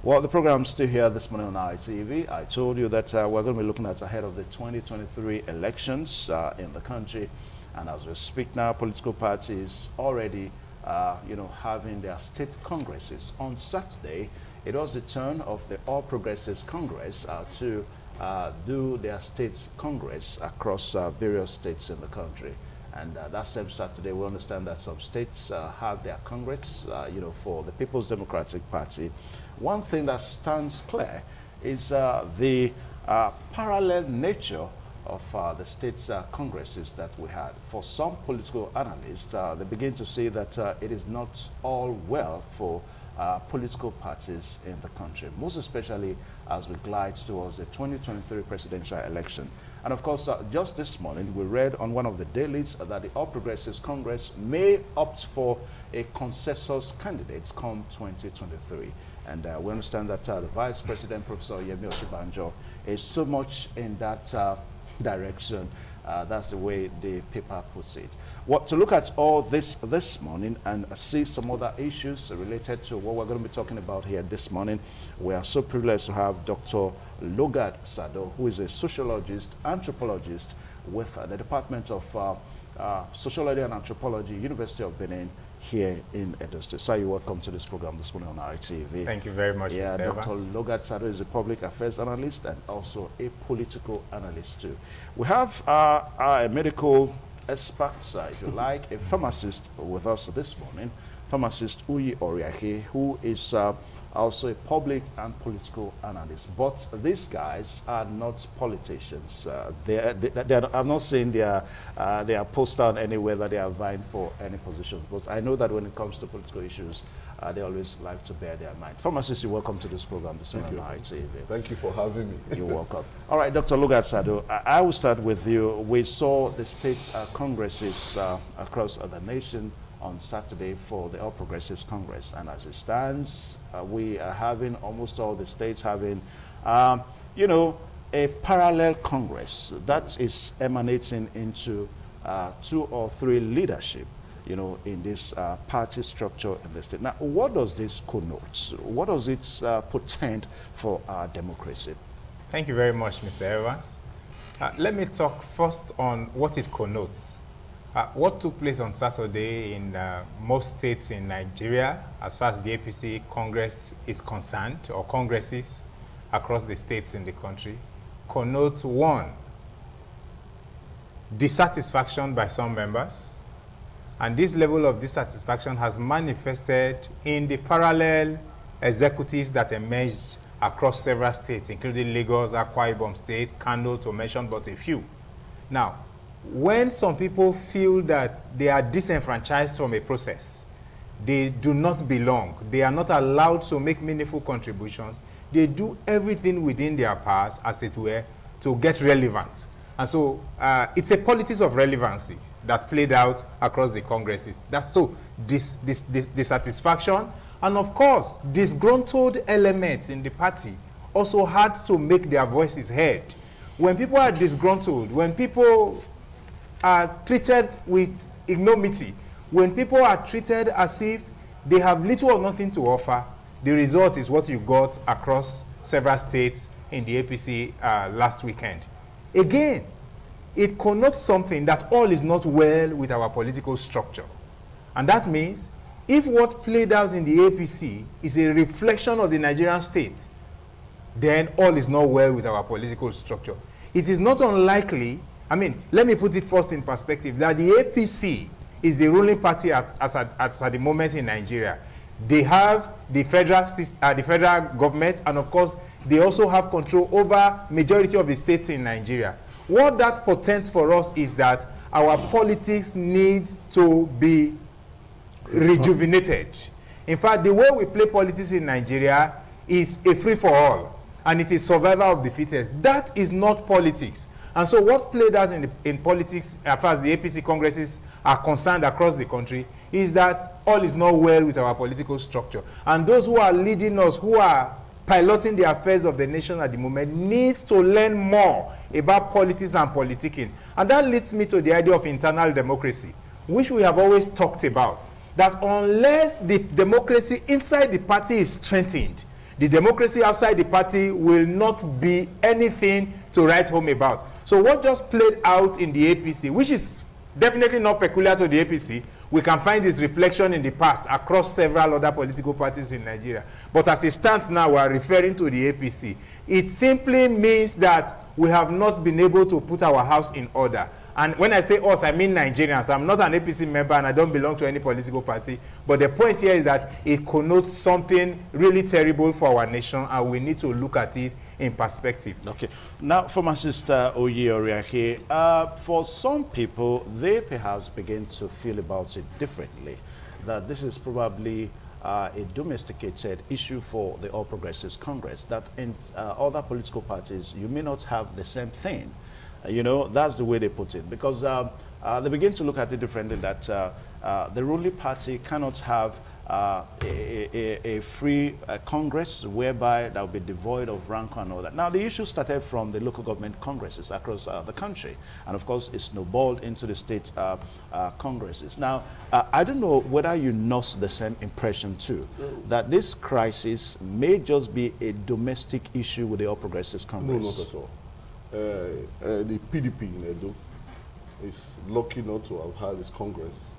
Well, the program's still here this morning on ITV. I told you that we're going to be looking at ahead of the 2023 elections in the country. And as we speak now, political parties already, having their state congresses. On Saturday, it was the turn of the All Progressives Congress to do their state congress across various states in the country. And that same Saturday, we understand that some states have their congress, for the People's Democratic Party. One thing that stands clear is the parallel nature of the states' congresses that we had. For some political analysts, they begin to say that it is not all well for political parties in the country, most especially as we glide towards the 2023 presidential election. And of course, just this morning, we read on one of the dailies that the All Progressives Congress may opt for a consensus candidate come 2023. And we understand that the Vice President, Professor Yemi Osinbajo, is so much in that direction. That's the way the paper puts it. Well, to look at all this morning and see some other issues related to what we're going to be talking about here this morning, we are so privileged to have Dr. Lugard Sado, who is a sociologist, anthropologist with the Department of Sociology and Anthropology, University of Benin, here in Edo State. So you're welcome to this program this morning on RTV. Thank you very much, Mr. Dr. Evans. Lugard Sado is a public affairs analyst and also a political analyst too. We have a medical expert, if you like, a pharmacist with us this morning, pharmacist Uyi Oriahi, who is also a public and political analyst. But these guys are not politicians. I'm not saying they are posted anywhere that they are vying for any positions. But I know that when it comes to political issues, they always like to bear their mind. Pharmacists, you're welcome to this program this morning. Thank you for having me. You're welcome. All right, Dr. Lugard Sado, I will start with you. We saw the state congresses across the nation on Saturday for the All Progressives Congress, and as it stands, we are having almost all the states having, a parallel Congress that is emanating into 2 or 3 leadership, in this party structure in the state. Now, what does this connote? What does it portend for our democracy? Thank you very much, Mr. Evans. Let me talk first on what it connotes. What took place on Saturday in most states in Nigeria, as far as the APC Congress is concerned, or congresses across the states in the country, connotes 1, dissatisfaction by some members. And this level of dissatisfaction has manifested in the parallel executives that emerged across several states, including Lagos, Akwa Ibom State, Kano, to mention but a few. Now, when some people feel that they are disenfranchised from a process, they do not belong, they are not allowed to make meaningful contributions, they do everything within their powers, as it were, to get relevant. And so it's a politics of relevancy that played out across the congresses. That's so dissatisfaction, and of course, disgruntled elements in the party also had to make their voices heard. When people are disgruntled, when people are treated with ignominy, when people are treated as if they have little or nothing to offer, the result is what you got across several states in the APC last weekend. Again, it connotes something that all is not well with our political structure. And that means if what played out in the APC is a reflection of the Nigerian state, then all is not well with our political structure. It is not unlikely, let me put it first in perspective, that the APC is the ruling party at the moment in Nigeria. They have the federal government, and of course, they also have control over majority of the states in Nigeria. What that portends for us is that our politics needs to be rejuvenated. In fact, the way we play politics in Nigeria is a free-for-all, and it is survival of the fittest. That is not politics. And so what played out in politics, as far as the APC congresses are concerned across the country, is that all is not well with our political structure. And those who are leading us, who are piloting the affairs of the nation at the moment, needs to learn more about politics and politicking. And that leads me to the idea of internal democracy, which we have always talked about, that unless the democracy inside the party is strengthened, the democracy outside the party will not be anything to write home about. So what just played out in the APC, which is definitely not peculiar to the APC, we can find this reflection in the past across several other political parties in Nigeria. But as it stands now, we are referring to the APC. It simply means that we have not been able to put our house in order. And when I say us, I mean Nigerians. I'm not an APC member and I don't belong to any political party. But the point here is that it connotes something really terrible for our nation, and we need to look at it in perspective. Okay. Now, for my sister Oye Oriake, for some people, they perhaps begin to feel about it differently, that this is probably a domesticated issue for the All Progressives Congress, that in other political parties, you may not have the same thing. You know, that's the way they put it, because they begin to look at it differently, that the ruling party cannot have a free Congress whereby that will be devoid of rancor and all that. Now, the issue started from the local government congresses across the country, and of course, it snowballed into the state congresses. Now, I don't know whether you notice the same impression too, that this crisis may just be a domestic issue with the All Progressives Congress. No, not at all. The PDP in Edo is lucky not to have had its Congress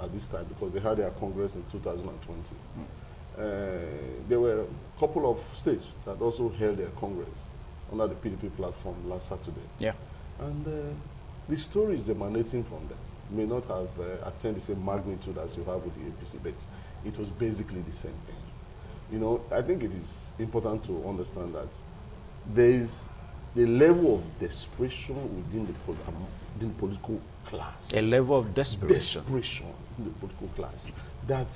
at this time, because they had their Congress in 2020. There were a couple of states that also held their Congress under the PDP platform last Saturday. Yeah. And the stories emanating from them may not have attained the same magnitude as you have with the APC, but it was basically the same thing. You know, I think it is important to understand that there is the level of desperation within the political class. A level of desperation. Desperation in the political class that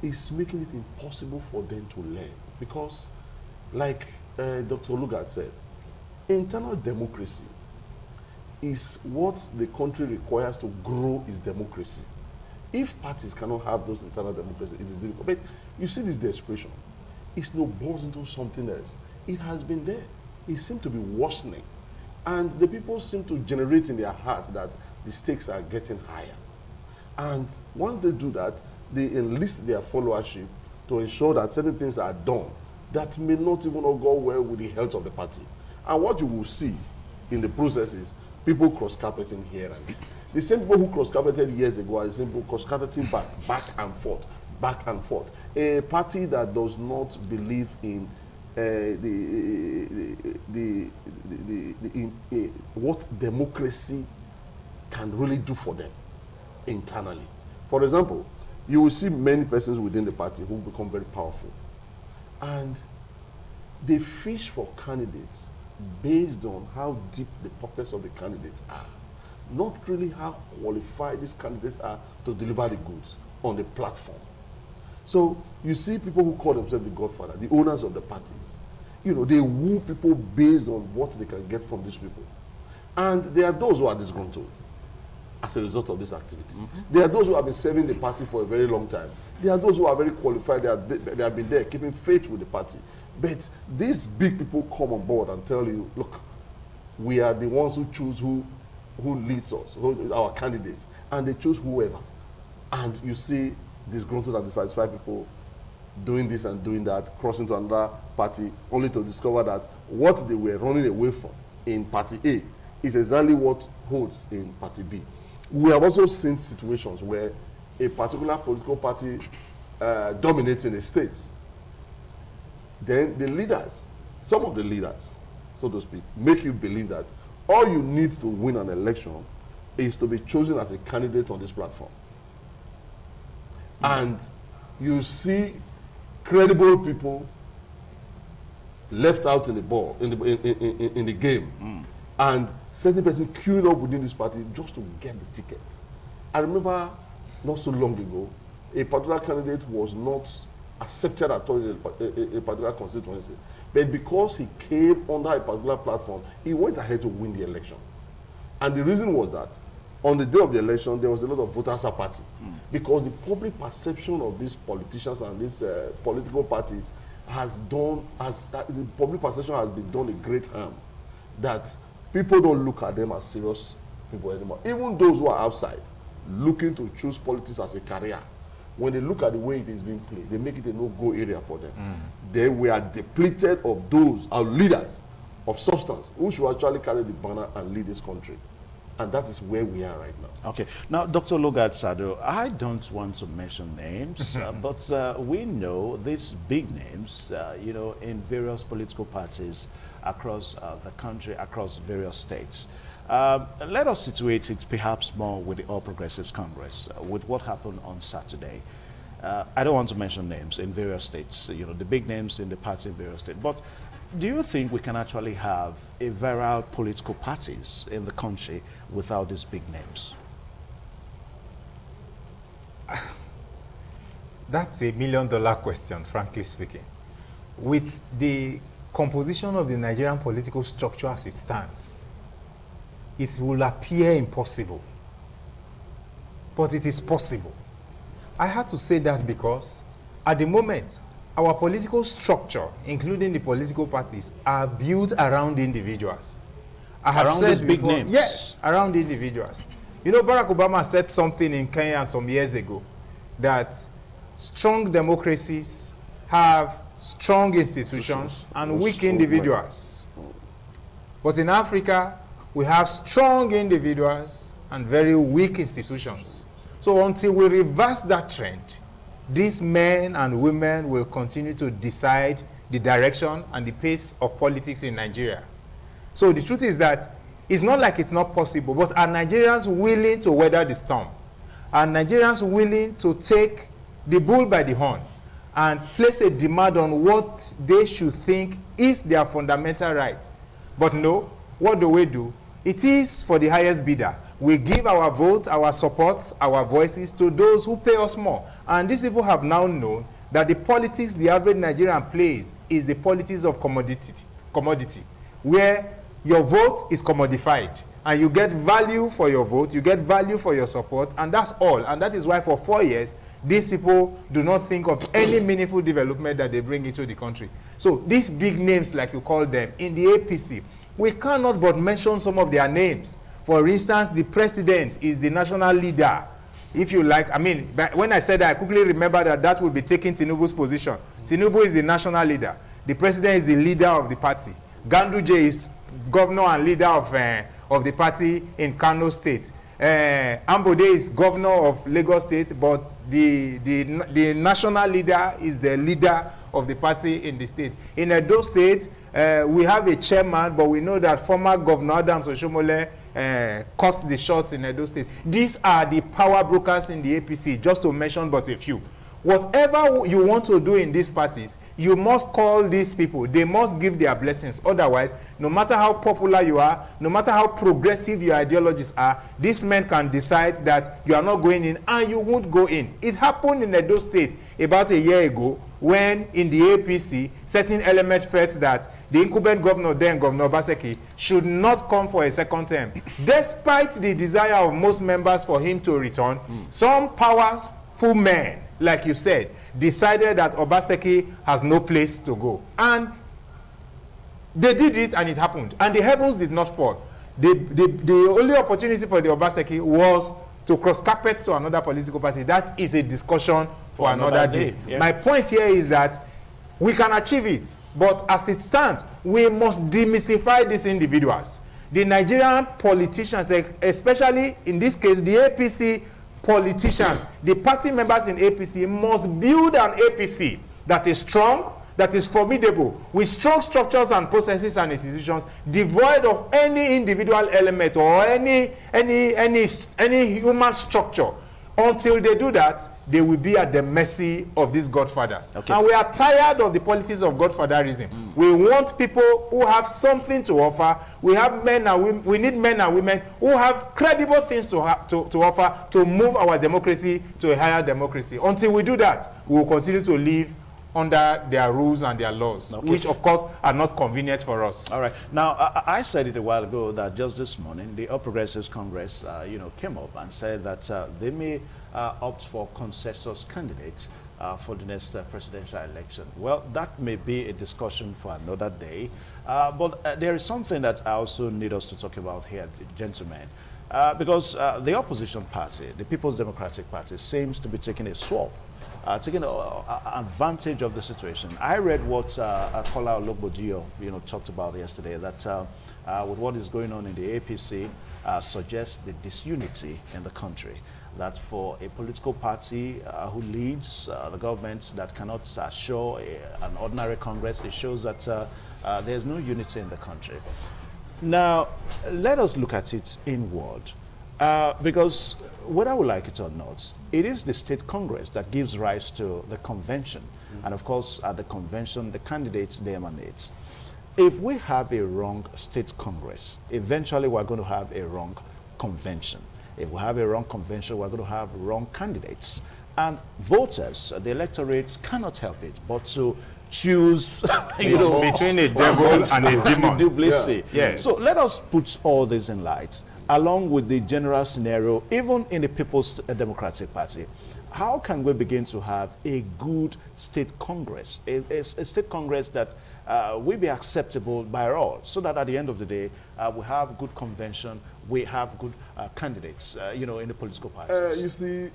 is making it impossible for them to learn. Because, like Dr. Lugard said, internal democracy is what the country requires to grow its democracy. If parties cannot have those internal democracy, it is difficult. But you see this desperation, it snowballs into something else. It has been there. It seems to be worsening. And the people seem to generate in their hearts that the stakes are getting higher. And once they do that, they enlist their followership to ensure that certain things are done that may not even go well with the health of the party. And what you will see in the process is people cross-carpeting here and there. The same people who cross-carpeted years ago are the same people cross-carpeting back and forth, back and forth. A party that does not believe in what democracy can really do for them internally. For example, you will see many persons within the party who become very powerful, and they fish for candidates based on how deep the pockets of the candidates are, not really how qualified these candidates are to deliver the goods on the platform. So you see people who call themselves the godfather, the owners of the parties. You know, they woo people based on what they can get from these people. And there are those who are disgruntled as a result of these activities. There are those who have been serving the party for a very long time. There are those who are very qualified. They have been there keeping faith with the party. But these big people come on board and tell you, look, we are the ones who choose who leads us, our candidates. And they choose whoever. And you see disgruntled and dissatisfied people doing this and doing that, crossing to another party, only to discover that what they were running away from in party A is exactly what holds in party B. We have also seen situations where a particular political party dominates in a state. Then the leaders, some of the leaders, so to speak, make you believe that all you need to win an election is to be chosen as a candidate on this platform. And you see credible people left out in the ball, in the game, and certain person queuing up within this party just to get the ticket. I remember not so long ago, a particular candidate was not accepted at all in a particular constituency, but because he came under a particular platform, he went ahead to win the election. And the reason was that on the day of the election, there was a lot of voters apathy, because the public perception of these politicians and these political parties the public perception has been done a great harm, that people don't look at them as serious people anymore. Even those who are outside looking to choose politics as a career, when they look at the way it is being played, they make it a no-go area for them. Then we are depleted of those, our leaders of substance, who should actually carry the banner and lead this country. And that is where we are right now. Okay. Now, Dr. Lugard Sado, I don't want to mention names, but we know these big names, you know, in various political parties across the country, across various states. Let us situate it perhaps more with the All Progressives Congress, with what happened on Saturday. I don't want to mention names in various states, you know, the big names in the party in various states. But do you think we can actually have a viral political parties in the country without these big names? That's $1 million question, frankly speaking. With the composition of the Nigerian political structure as it stands, it will appear impossible. But it is possible. I had to say that because at the moment, our political structure, including the political parties, are built around individuals. I have around these big names? Yes, around individuals. You know, Barack Obama said something in Kenya some years ago, that strong democracies have strong institutions and weak individuals. But in Africa, we have strong individuals and very weak institutions. So until we reverse that trend, these men and women will continue to decide the direction and the pace of politics in Nigeria. So the truth is that it's not like it's not possible, but are Nigerians willing to weather the storm? Are Nigerians willing to take the bull by the horn and place a demand on what they should think is their fundamental right? But no, what do we do? It is for the highest bidder. We give our votes, our support, our voices to those who pay us more. And these people have now known that the politics the average Nigerian plays is the politics of commodity, where your vote is commodified. And you get value for your vote, you get value for your support, and that's all. And that is why for 4 years, these people do not think of any meaningful development that they bring into the country. So these big names, like you call them, in the APC, we cannot but mention some of their names. For instance, the president is the national leader. If you like, I mean, when I said that, I quickly remember that that will be taking Tinubu's position. Tinubu is the national leader. The president is the leader of the party. Ganduje is governor and leader of the party in Kano State. Ambode is governor of Lagos State, but the national leader is the leader of the party in the state. In Edo State, we have a chairman, but we know that former Governor Adams Oshomole cuts the shots in Edo State. These are the power brokers in the APC, just to mention but a few. Whatever you want to do in these parties, you must call these people. They must give their blessings. Otherwise, no matter how popular you are, no matter how progressive your ideologies are, these men can decide that you are not going in and you won't go in. It happened in Edo State about a year ago when in the APC, certain elements felt that the incumbent governor then, Governor Obaseki, should not come for a second term. Despite the desire of most members for him to return, some powerful men, like you said, decided that Obaseki has no place to go. And they did it and it happened. And the heavens did not fall. The only opportunity for the Obaseki was to cross carpet to another political party. That is a discussion for another day. Yeah. My point here is that we can achieve it. But as it stands, we must demystify these individuals. The Nigerian politicians, especially in this case, the APC politicians, the party members in APC must build an APC that is strong, that is formidable, with strong structures and processes and institutions, devoid of any individual element or any human structure. Until they do that, they will be at the mercy of these godfathers. Okay. And we are tired of the politics of godfatherism. We want people who have something to offer. We have men and women. We need men and women who have credible things to offer to move our democracy to a higher democracy. Until we do that, we will continue to live under their rules and their laws, which of course are not convenient for us. All right. Now, I said it a while ago that just this morning, the All Progressives Congress, came up and said that they may opt for consensus candidates for the next presidential election. Well, that may be a discussion for another day, but there is something that I also need us to talk about here, gentlemen. Because the opposition party, the People's Democratic Party, seems to be taking a swap, taking advantage of the situation. I read what Kola Ologbodio, talked about yesterday, that with what is going on in the APC, suggests the disunity in the country. That for a political party who leads the government that cannot show an ordinary Congress, it shows that there's no unity in the country. Now, let us look at it inward, because whether we like it or not, it is the state Congress that gives rise to the convention. And of course, at the convention, the candidates, they emanate. If we have a wrong state Congress, eventually we're going to have a wrong convention. If we have a wrong convention, we're going to have wrong candidates. And voters, the electorate, cannot help it but to choose between a devil and a demon. Yeah. Yes. So let us put all this in light, along with the general scenario, even in the People's Democratic Party. How can we begin to have a good state congress, a state congress that will be acceptable by all, so that at the end of the day, we have good convention, we have good candidates, in the political parties? You see,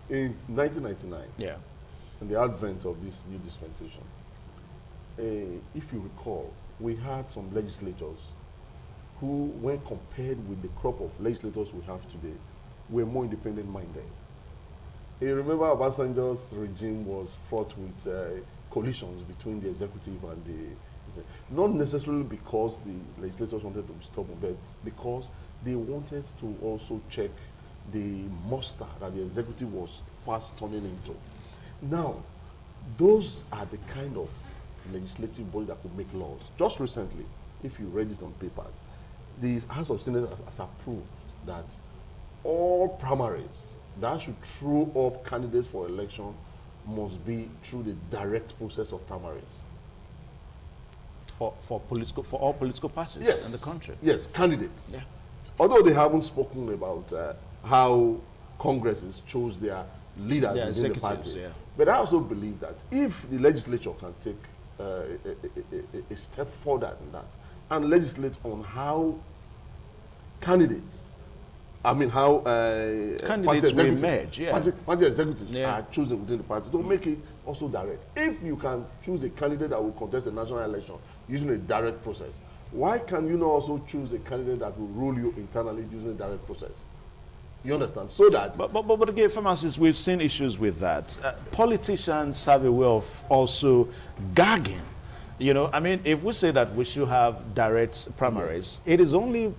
in 1999, yeah, in the advent of this new dispensation, if you recall, we had some legislators who, when compared with the crop of legislators we have today, were more independent-minded. You remember Obasanjo's regime was fraught with collisions between the executive and the... Not necessarily because the legislators wanted to be stubborn, but because they wanted to also check the muster that the executive was fast turning into. Now, those are the kind of legislative body that could make laws. Just recently, if you read it on papers, the House of Senate has approved that all primaries that should throw up candidates for election must be through the direct process of primaries. For all political parties in the country. Yes, candidates. Yeah. Although they haven't spoken about how Congresses chose their leaders within the party. Yeah. But I also believe that if the legislature can take a step further than that and legislate on how candidates, how candidates will emerge, party executives are chosen within the party, to make it also direct. If you can choose a candidate that will contest a national election using a direct process, why can you not also choose a candidate that will rule you internally using a direct process? You understand? So that... But again, pharmacists, we've seen issues with that. Politicians have a way of also gagging. If we say that we should have direct primaries, it is only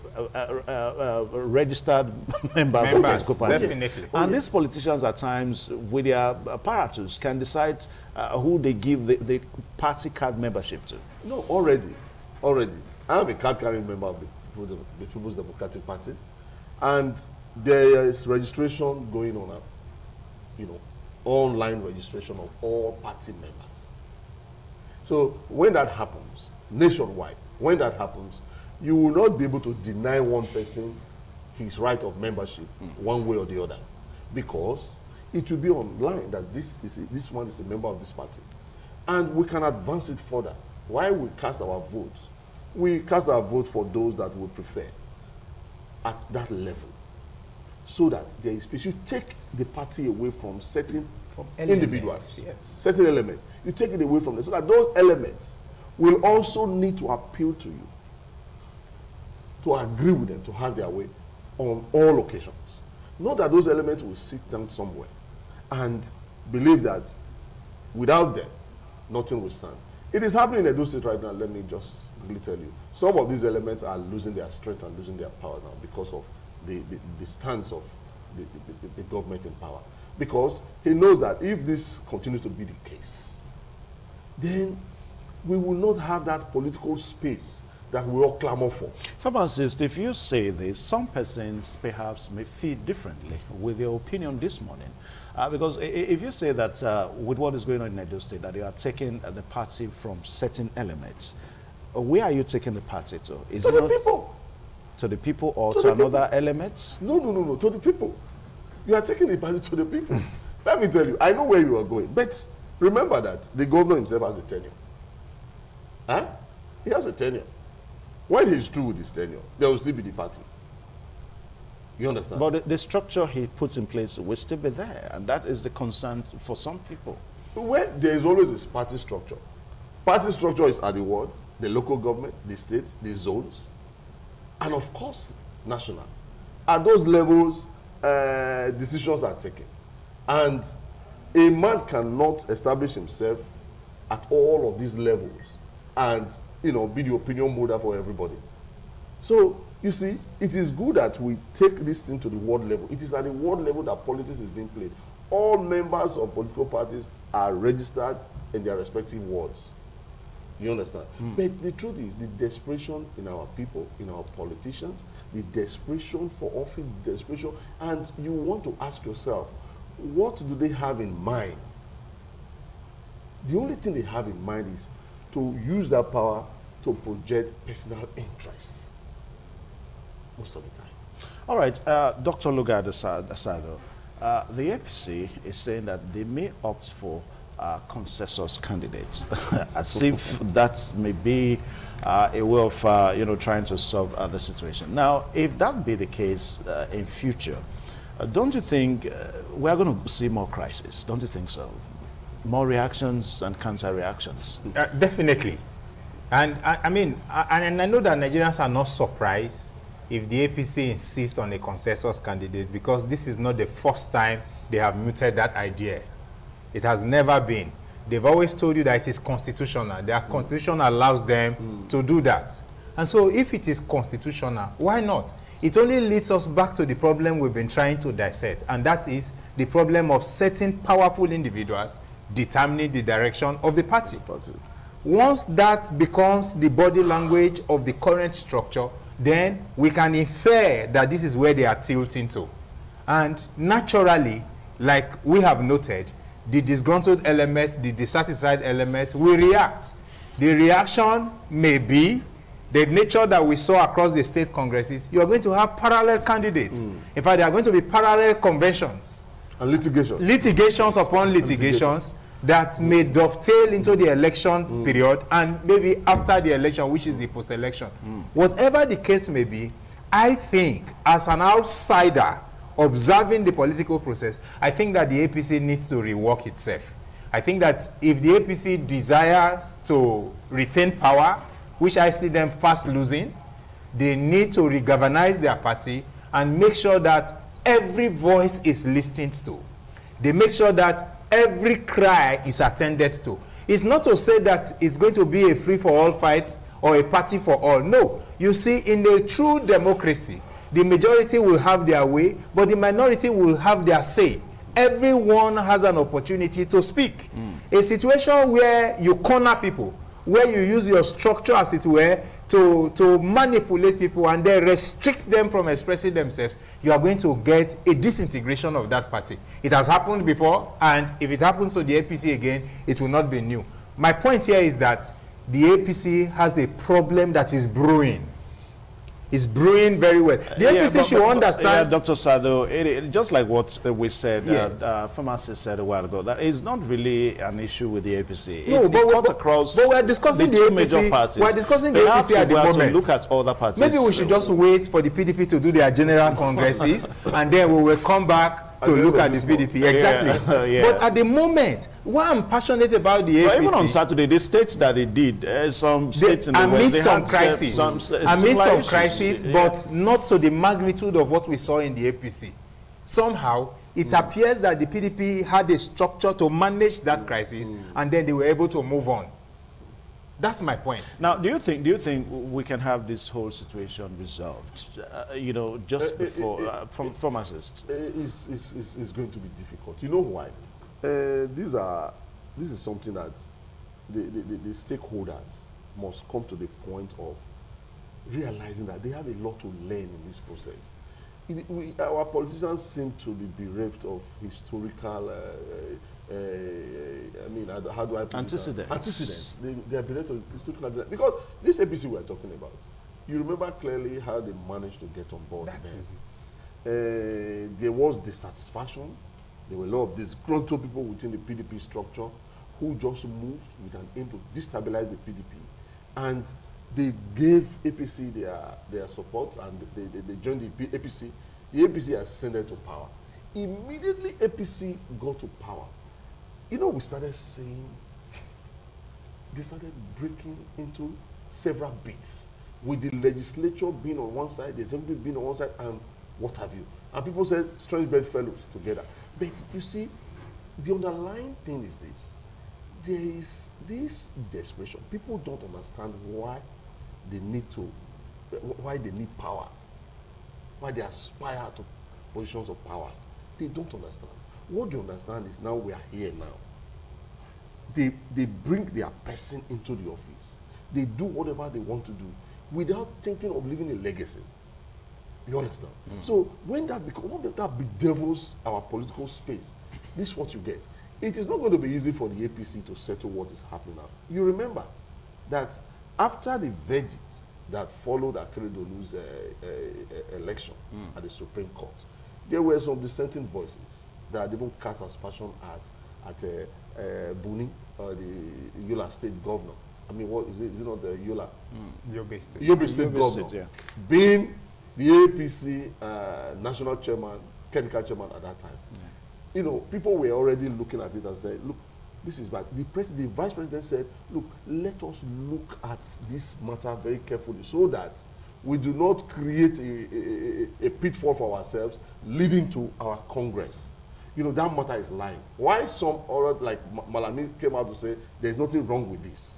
registered members of the political party. Definitely. And these politicians at times, with their apparatus, can decide who they give the party card membership to. No, already. I'm a card-carrying member of the People's Democratic Party, and there is registration going on, online registration of all party members. So when that happens, nationwide, when that happens, you will not be able to deny one person his right of membership one way or the other, because it will be online that this one is a member of this party. And we can advance it further. While we cast our votes, we cast our vote for those that we prefer at that level, so that there is space. You take the party away from certain individuals, certain elements. You take it away from them, so that those elements will also need to appeal to you, to agree with them, to have their way on all occasions. Not that those elements will sit down somewhere and believe that without them, nothing will stand. It is happening in Edo State right now. Let me just really tell you. Some of these elements are losing their strength and losing their power now because of the stance of the government in power. Because he knows that if this continues to be the case, then we will not have that political space that we all clamor for. Pharmacist, if you say this, some persons perhaps may feel differently with your opinion this morning. Because if you say that with what is going on in Edo State, that you are taking the party from certain elements, where are you taking the party to? Is to the people. To the people or to another element? No, to the people. You are taking the party to the people. Let me tell you, I know where you are going. But remember that the governor himself has a tenure. He has a tenure. When he's through with his tenure, there will still be the party. You understand? But the structure he puts in place will still be there, and that is the concern for some people. Well, there is always a party structure. Party structure is at the ward, the local government, the state, the zones, and of course, national. At those levels, decisions are taken. And a man cannot establish himself at all of these levels and, you know, be the opinion holder for everybody. So, you see, it is good that we take this thing to the ward level. It is at the ward level that politics is being played. All members of political parties are registered in their respective wards. You understand? But the truth is, the desperation in our people, in our politicians, the desperation for office, desperation, and you want to ask yourself, what do they have in mind? The only thing they have in mind is to use that power to project personal interests most of the time. All right, Dr. Lugard Asado, the APC is saying that they may opt for consensus candidates, as if that may be a way of trying to solve the situation. Now, if that be the case in future, don't you think we are going to see more crisis? Don't you think so? More reactions and counter reactions? Definitely. And I mean, and I know that Nigerians are not surprised if the APC insists on a consensus candidate, because this is not the first time they have mooted that idea. It has never been. They've always told you that it is constitutional. Their constitution allows them to do that. And so if it is constitutional, why not? It only leads us back to the problem we've been trying to dissect, and that is the problem of certain powerful individuals determining the direction of the party. Once that becomes the body language of the current structure, then we can infer that this is where they are tilting to. And naturally, like we have noted, the disgruntled element, the dissatisfied element will react. The reaction may be the nature that we saw across the state congresses. You are going to have parallel candidates. In fact, there are going to be parallel conventions. And litigation. Litigations upon litigations that may dovetail into the election period and maybe after the election, which is the post-election. Whatever the case may be, I think as an outsider observing the political process, I think that the APC needs to rework itself. I think that if the APC desires to retain power, which I see them fast losing, they need to regalvanize their party and make sure that every voice is listened to. They make sure that every cry is attended to. It's not to say that it's going to be a free-for-all fight or a party for all. No. You see, in a true democracy, the majority will have their way, but the minority will have their say. Everyone has an opportunity to speak. A situation where you corner people, where you use your structure, as it were, to manipulate people and then restrict them from expressing themselves, you are going to get a disintegration of that party. It has happened before, and if it happens to the APC again, it will not be new. My point here is that the APC has a problem that is brewing. It's brewing very well. The APC should understand. Dr. Sado, just like what we said, yes. Pharmacist said a while ago, that is not really an issue with the APC. No, but we're discussing the two APC. major parties. We're discussing the APC at the moment. Look at other parties. Maybe we should just wait for the PDP to do their general congresses, and then we will come back to look at the PDP. Exactly. Yeah. But at the moment, why I'm passionate about the APC. But even on Saturday, the states that they did, some states in the West, amid some crisis. Amid some crisis, but not to the magnitude of what we saw in the APC. Somehow, it appears that the PDP had a structure to manage that crisis, and then they were able to move on. That's my point. Now, do you think we can have this whole situation resolved? Just before from pharmacists. It's going to be difficult. You know why? This is something that the stakeholders must come to the point of realizing that they have a lot to learn in this process. Our politicians seem to be bereft of historical. How do I put antecedents? Antecedents. They are bereft of historical antecedents. Because this APC we are talking about, you remember clearly how they managed to get on board. That is it. There was dissatisfaction. There were a lot of disgruntled people within the PDP structure who just moved with an aim to destabilize the PDP. And they gave APC their support, and they joined the APC The APC ascended to power. Immediately APC got to power. You know, we started saying, they started breaking into several bits, with the legislature being on one side, the executive being on one side, and what have you. And people said strange bedfellows together. But you see, the underlying thing is this. There is this desperation. People don't understand why they need power, why they aspire to positions of power. They don't understand. What they understand is now we are here now. They bring their person into the office. They do whatever they want to do without thinking of leaving a legacy. You understand? So when that bedevils our political space, this is what you get. It is not going to be easy for the APC to settle what is happening now. You remember that after the verdict that followed Akeredolu's election at the Supreme Court, there were some dissenting voices that had even cast aspersion at Buni, the Yola State governor. I mean, what is it? Is it not the Yola? Yobe State. Yobe State governor, State, yeah. being the APC national chairman, caretaker chairman at that time. Yeah. You know, people were already looking at it and said, look, this is bad. The vice president said, look, let us look at this matter very carefully so that we do not create a pitfall for ourselves leading to our Congress. You know, that matter is lying. Why some other, like Malami came out to say, there's nothing wrong with this.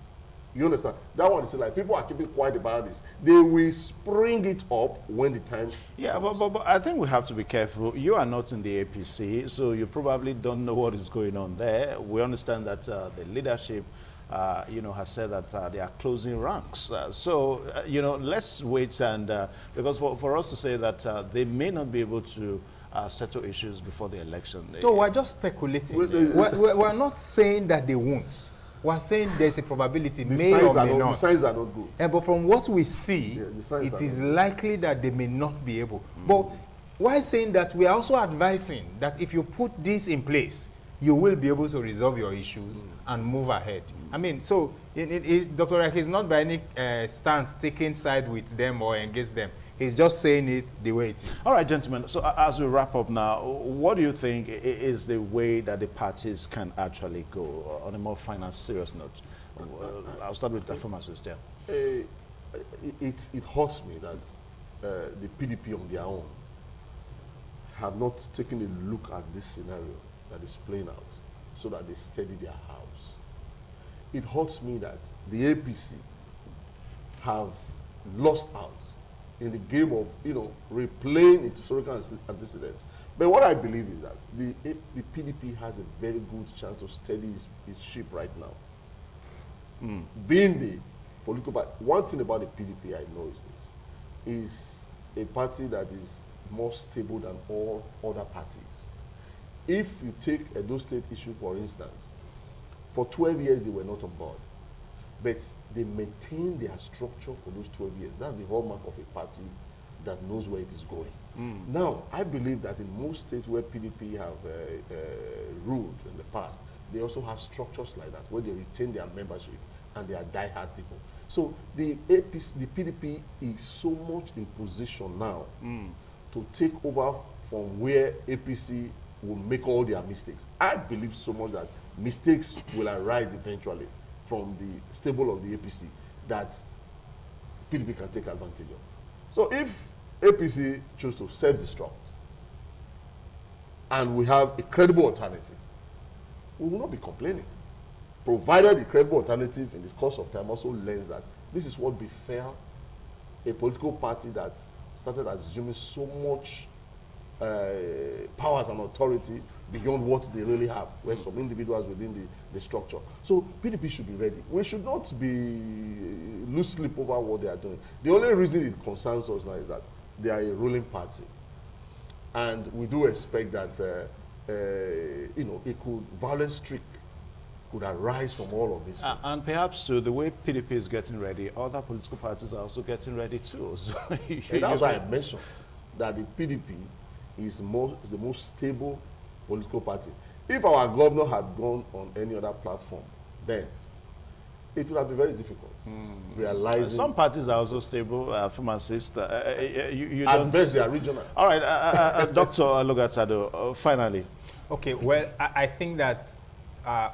You understand? That one is like, people are keeping quiet about this. They will spring it up when the time comes. But I think we have to be careful. You are not in the APC, so you probably don't know what is going on there. We understand that the leadership, has said that they are closing ranks. Let's wait and, because for us to say that they may not be able to settle issues before the election. So we're just speculating. We're not saying that they won't. We're saying there's a probability, may or may not. The signs are not good. But from what we see, it is likely that they may not be able. But why saying that, we are also advising that if you put this in place, you will be able to resolve your issues and move ahead. I mean, so Dr. Reich is not by any stance taking side with them or against them. He's just saying it the way it is. All right, gentlemen. So as we wrap up now, what do you think is the way that the parties can actually go on a more final, serious note? I'll start with the pharmacist. Yeah. It hurts me that the PDP on their own have not taken a look at this scenario that is playing out so that they steady their house. It hurts me that the APC have lost out in the game of, replaying its historical antecedents. But what I believe is that the PDP has a very good chance to steady its ship right now. Being the political party, one thing about the PDP I know is this, is a party that is more stable than all other parties. If you take Edo State issue, for instance, for 12 years they were not on board, but they maintained their structure for those 12 years. That's the hallmark of a party that knows where it is going. Now, I believe that in most states where PDP have ruled in the past, they also have structures like that, where they retain their membership and they are die-hard people. So the PDP is so much in position now to take over from where APC will make all their mistakes. I believe so much that mistakes will arise eventually from the stable of the APC that PDP can take advantage of. So if APC choose to self-destruct and we have a credible alternative, we will not be complaining, provided the credible alternative in the course of time also learns that this is what befell a political party that started assuming so much powers and authority beyond what they really have, when some individuals within the structure. So PDP should be ready. We should not lose sleep over what they are doing. The only reason it concerns us now is that they are a ruling party. And we do expect that, violent streak could arise from all of this. And perhaps too, the way PDP is getting ready, other political parties are also getting ready too. So that's why I mentioned that the PDP is the most stable political party. If our governor had gone on any other platform, then it would have been very difficult. Realizing some parties are also stable, pharmacists. You at don't. best they are regional. All right, Dr. Logatsado, finally. Okay, well, I think that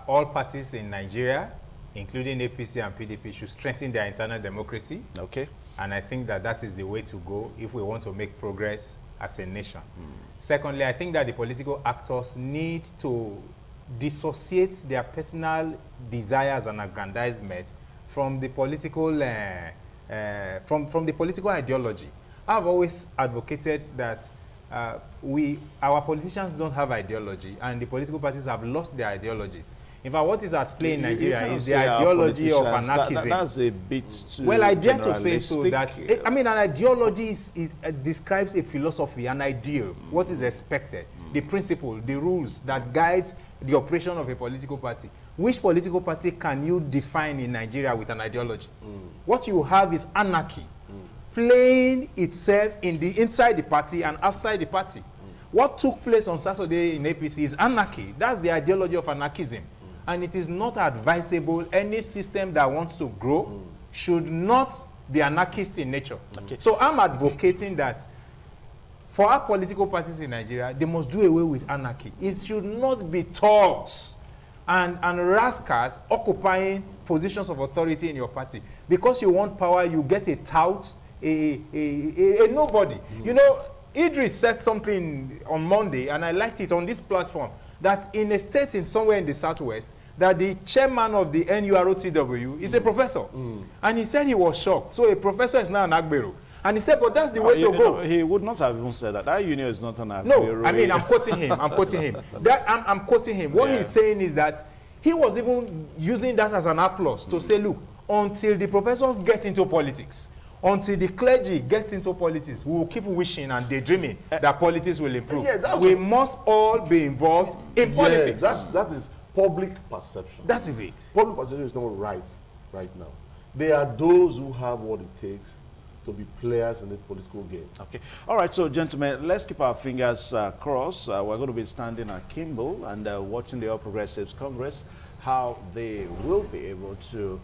all parties in Nigeria, including APC and PDP, should strengthen their internal democracy. Okay. And I think that that is the way to go if we want to make progress as a nation. Secondly, I think that the political actors need to dissociate their personal desires and aggrandizement from the political from the political ideology. I've always advocated that our politicians don't have ideology, and the political parties have lost their ideologies. In fact, what is at play in Nigeria is the ideology of anarchism. That's a bit too well, I dare to say so that, I mean, an ideology describes a philosophy, an ideal, what is expected, the principle, the rules that guides the operation of a political party. Which political party can you define in Nigeria with an ideology? What you have is anarchy, playing itself inside the party and outside the party. What took place on Saturday in APC is anarchy. That's the ideology of anarchism. And it is not advisable. Any system that wants to grow should not be anarchist in nature. Okay. So I'm advocating that for our political parties in Nigeria, they must do away with anarchy. It should not be thugs and rascals occupying positions of authority in your party. Because you want power, you get a tout, a nobody. You know, Idris said something on Monday, and I liked it on this platform, that in a state in somewhere in the southwest, that the chairman of the NUROTW is a professor. And he said he was shocked. So a professor is now an Agbero. And he said, but that's the way to go. He would not have even said that. That union is not an Agbero. No, I mean, I'm quoting him. I'm quoting him. I'm quoting him. What he's saying is that he was even using that as an applause to say, look, until the professors get into politics, until the clergy gets into politics, we will keep wishing and daydreaming that politics will improve. We must all be involved in politics. That is public perception. That is it. Public perception is not right now. There are those who have what it takes to be players in the political game. Okay. All right, so gentlemen, let's keep our fingers crossed. We're going to be standing at Kimball and watching the All Progressives Congress, how they will be able to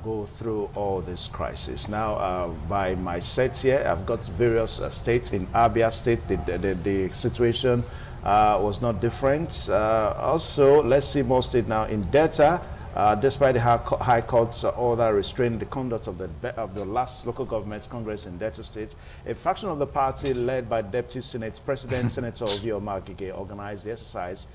go through all this crisis. Now, by my sets here, I've got various states. In Abia State, the situation was not different. Also, let's see more states now. In Delta, despite the High Court's order restraining the conduct of the last local government congress in Delta State, a faction of the party led by Deputy Senate President Senator Ovio Magige organized the exercise,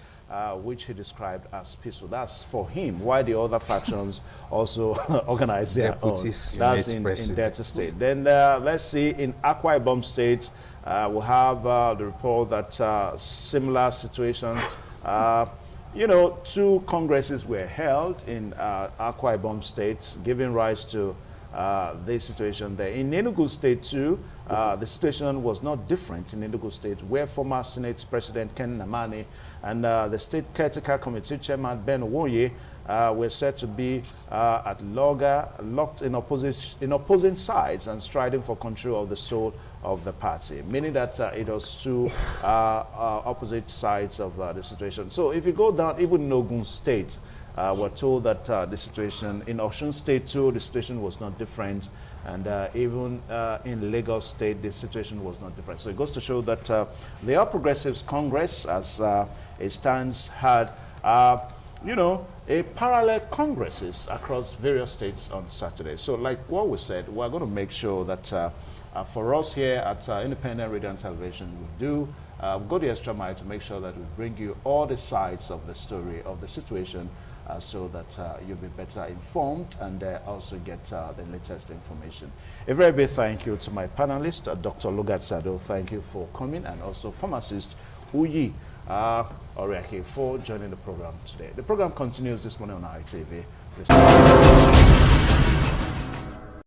which he described as peaceful. That's for him, while the other factions also organized their Deputy own. Senate That's in President. Delta State. Then let's see, in Akwa Ibom State, we'll have the report that similar situation, you know, 2 congresses were held in Akwa Ibom State, giving rise to this situation there. In Enugu State too, the situation was not different in Enugu State, where former Senate President Ken Namani and the State Caretaker Committee Chairman Ben Owoye were said to be locked in opposing sides and striding for control of the soul of the party, meaning that it was 2 opposite sides of the situation. So if you go down, even in Ogun State, we're told that the situation in Osun State too, the situation was not different, and even in Lagos State, the situation was not different. So it goes to show that the All Progressives Congress, as it stands, had you know, a parallel congresses across various states on Saturday. So like what we said, we're going to make sure that for us here at Independent Radio and Television, we do go the extra mile to make sure that we bring you all the sides of the story, of the situation, so that you'll be better informed and also get the latest information. A very big thank you to my panelist, Dr. Logatsado. Thank you for coming, and also pharmacist Uyi Oriake for joining the program today. The program continues this morning on ITV.